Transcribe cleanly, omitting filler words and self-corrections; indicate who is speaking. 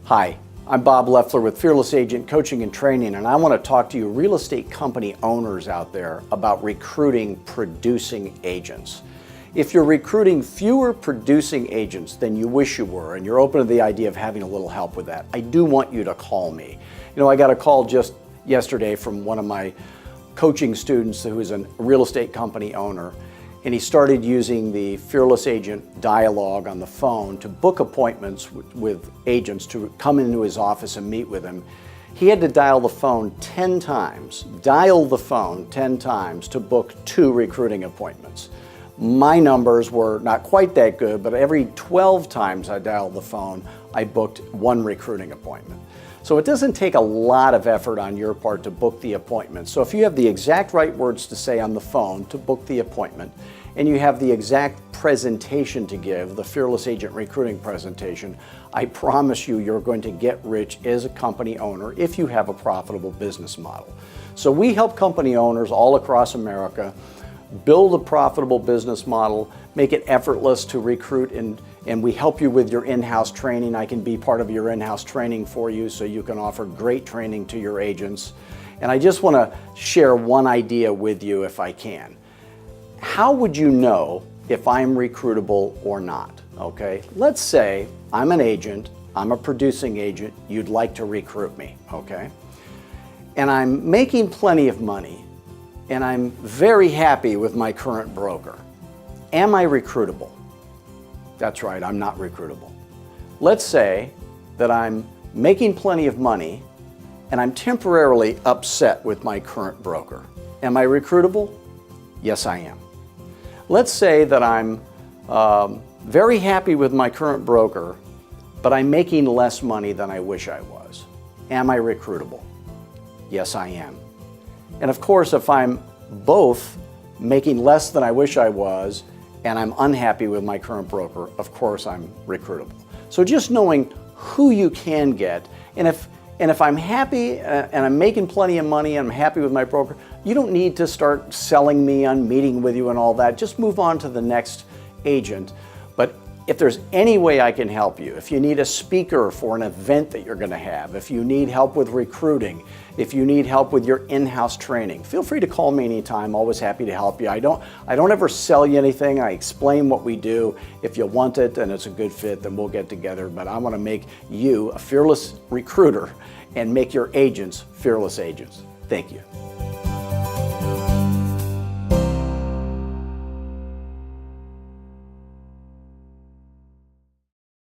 Speaker 1: Hi, I'm Bob Loeffler with Fearless Agent Coaching and Training, and I want to talk to you real estate company owners out there about recruiting producing agents. If you're recruiting fewer producing agents than you wish you were, and you're open to the idea of having a little help with that, I do want you to call me. You know, I got a call just yesterday from one of my coaching students who is a real estate company owner, and he started using the Fearless Agent dialogue on the phone to book appointments with agents to come into his office and meet with him. He had to dial the phone 10 times to book 2 recruiting appointments. My numbers were not quite that good, but every 12 times I dialed the phone, I booked 1 recruiting appointment. So it doesn't take a lot of effort on your part to book the appointment. So if you have the exact right words to say on the phone to book the appointment, and you have the exact presentation to give, the Fearless Agent recruiting presentation, I promise you're going to get rich as a company owner if you have a profitable business model. So we help company owners all across America build a profitable business model, make it effortless to recruit, and we help you with your in-house training. I can be part of your in-house training for you so you can offer great training to your agents. And I just want to share one idea with you if I can. How would you know if I'm recruitable or not? Okay, let's say I'm an agent, I'm a producing agent, you'd like to recruit me, okay? And I'm making plenty of money, and I'm very happy with my current broker. Am I recruitable? That's right, I'm not recruitable. Let's say that I'm making plenty of money and I'm temporarily upset with my current broker. Am I recruitable? Yes, I am. Let's say that I'm very happy with my current broker, but I'm making less money than I wish I was. Am I recruitable? Yes, I am. And of course, if I'm both making less than I wish I was and I'm unhappy with my current broker, of course I'm recruitable. So just knowing who you can get, and if I'm happy and I'm making plenty of money and I'm happy with my broker, you don't need to start selling me on meeting with you and all that. Just move on to the next agent. But if there's any way I can help you, if you need a speaker for an event that you're going to have, if you need help with recruiting, if you need help with your in-house training, feel free to call me anytime. Always happy to help you. I don't ever sell you anything. I explain what we do. If you want it and it's a good fit, then we'll get together. But I want to make you a fearless recruiter and make your agents fearless agents. Thank you.